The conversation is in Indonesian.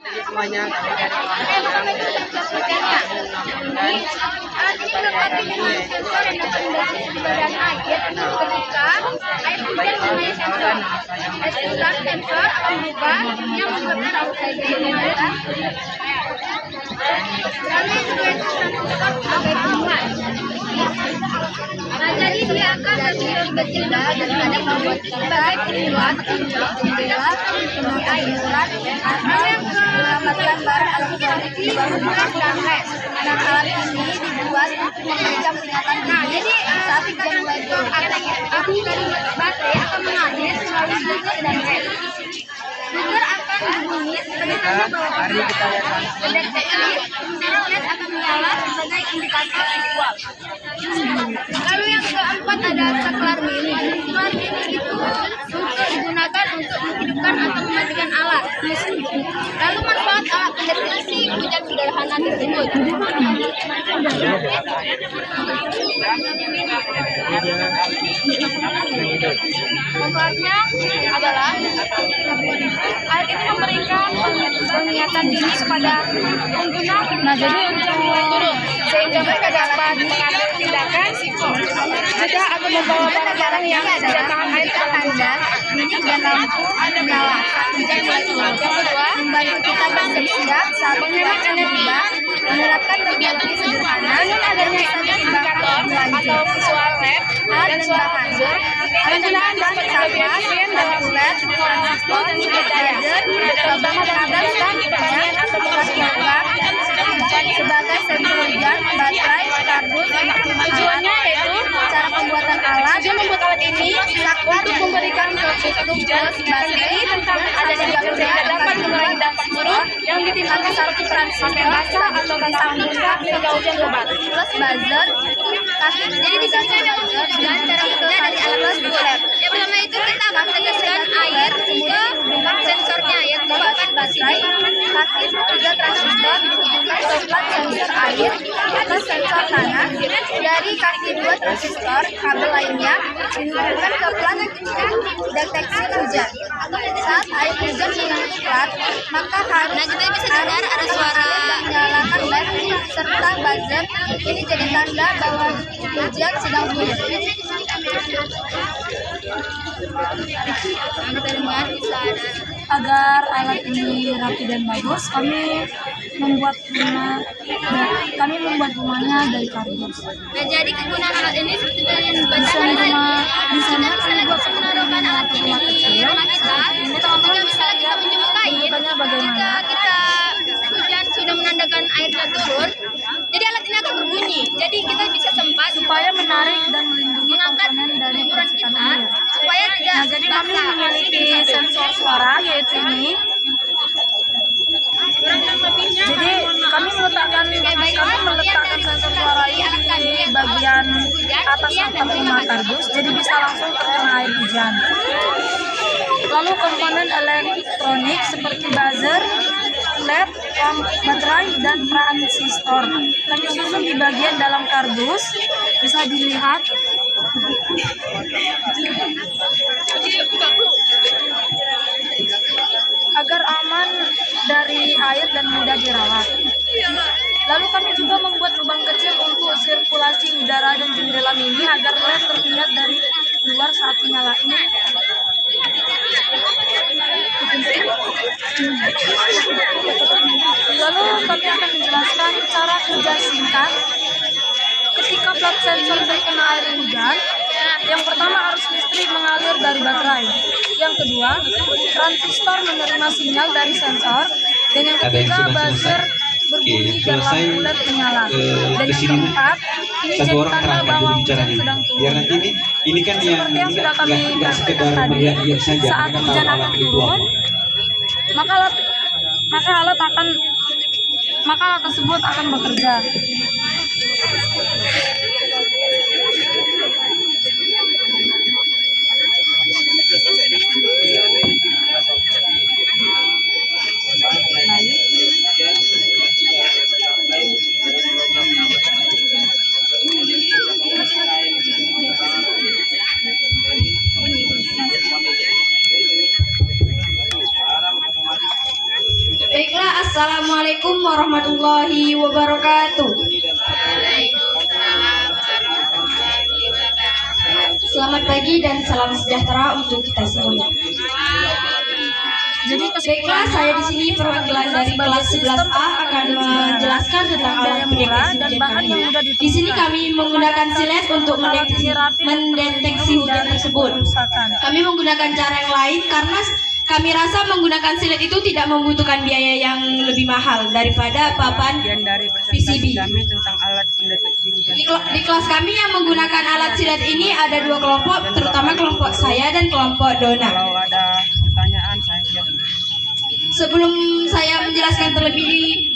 Jadi semuanya kami dari kawan-kawan dari masyarakat mengamankan pada daerah ini yaitu dan air ketika air hujan mengenai sensor. Sensor akan berubah yang menyebabkan outside generator. Kami juga sebagai bunga. Nah, jadi dia akan lebih berbeda daripada membuat sebagai pembuat jendela untuk air atau menyelamatkan barang elektronik di bawah dan led. Nah, alat ini dibuat untuk memberikan peringatan dini saat hujan mulai turun. Api dari baterai akan mengalir melalui buzzer dan led. Buzzer akan berbunyi sebagai tanda bahwa pendeteksi led akan menyala sebagai indikator visual. Lalu yang keempat ada saklar mini. Saklar mini itu digunakan untuk menghidupkan atau mematikan alat. Lalu manfaat alat pendeteksi hujan sederhana tersebut. Manfaatnya adalah alat ini memberikan peringatan dini kepada pengguna. Nah, jadi sehingga mereka dapat mengambil tindakan jika atau membawa barang-barang yang tidak tahan air ke tanda minyak dan lampu menyala. Yang kedua, membantu kita bersiap saat menghemat energi, menerapkan teknologi sederhana dengan adanya indikator atau visual led dan suara buzzer, penggunaan bahan seperti BBM dalam led, transistor dan sumber daya, terutama dalam data pertanian atau bekas logam sebagai sensor hujan, baterai, kardus. Tujuannya yaitu cara pembuatan alat. Tujuan membuat alat ini untuk memberikan petunjuk baterai tentang adanya gangguan sehingga dapat mengurangi dampak buruk yang ditimbulkan saat transistor basah atau disambungkan hingga hujan lebat. Plus buzzer. Jadi di sini ada buzzer dengan cara kerja dari alat led. Yang pertama itu kita akan meneteskan air ke sensornya yang merupakan baterai. Kaki 3 transistor dihubungkan ke plat sensor air atas sensor tanah. Dari kaki 2 transistor kabel lainnya dihubungkan ke plat deteksi hujan. Saat air hujan menyentuh plat, maka harus kita bisa dengar ada suara menyalakan led serta buzzer. Ini jadi tanda bahwa hujan sedang turun. Agar alat ini rapi dan bagus, kami membuat bunganya dari kardus. Nah, jadi kegunaan alat ini seperti yang Bisa misalnya kita menaruhkan alat ini di rumah kita, jika misalnya kita menjemur kain, jika kita hujan sudah menandakan airnya turun, jadi alat ini akan berbunyi. Jadi kita bisa sempat Supaya menarik dan melindungi mengangkat komponen dari ukuran percikan kita air. supaya tidak Nah, jadi kami memiliki sensor suara yaitu ini. Jadi kami meletakkan sensor suara ini di bagian atas atap rumah kardus, jadi bisa langsung terkena air hujan. Lalu komponen elektronik seperti buzzer, led, baterai, dan transistor kami susun di bagian dalam kardus. Bisa dilihat. Agar aman dari air dan mudah dirawat. Lalu kami juga membuat lubang kecil untuk sirkulasi udara dan jendela mini agar led terlihat dari luar saat menyalain. Lalu kami akan menjelaskan cara kerja singkat. Ketika plat sensor terkena air hujan, yang pertama arus listrik mengalir dari baterai. Yang kedua, transistor menerima sinyal dari sensor. Dan yang ketiga, buzzer berbunyi dan lampu LED menyala. Dan yang keempat, ini jadi tanda bahwa hujan sedang turun. Biar nanti ini kan Seperti yang sudah kami praktekkan tadi, saat hujan akan turun, maka alat tersebut akan bekerja. Baiklah, Assalamualaikum warahmatullahi wabarakatuh. Selamat pagi dan salam sejahtera untuk kita semuanya. Jadi Baiklah, saya di sini perwakilan dari kelas 11A akan menjelaskan tentang alat pendeteksi hujan kami. Di sini kami menggunakan silet untuk mendeteksi hujan tersebut. Kami menggunakan cara yang lain karena kami rasa menggunakan silet itu tidak membutuhkan biaya yang lebih mahal daripada papan PCB. Di kelas kami yang menggunakan alat silet ini ada 2 kelompok, terutama kelompok saya dan kelompok Dona. Kalau ada pertanyaan saya siap. Sebelum saya menjelaskan terlebih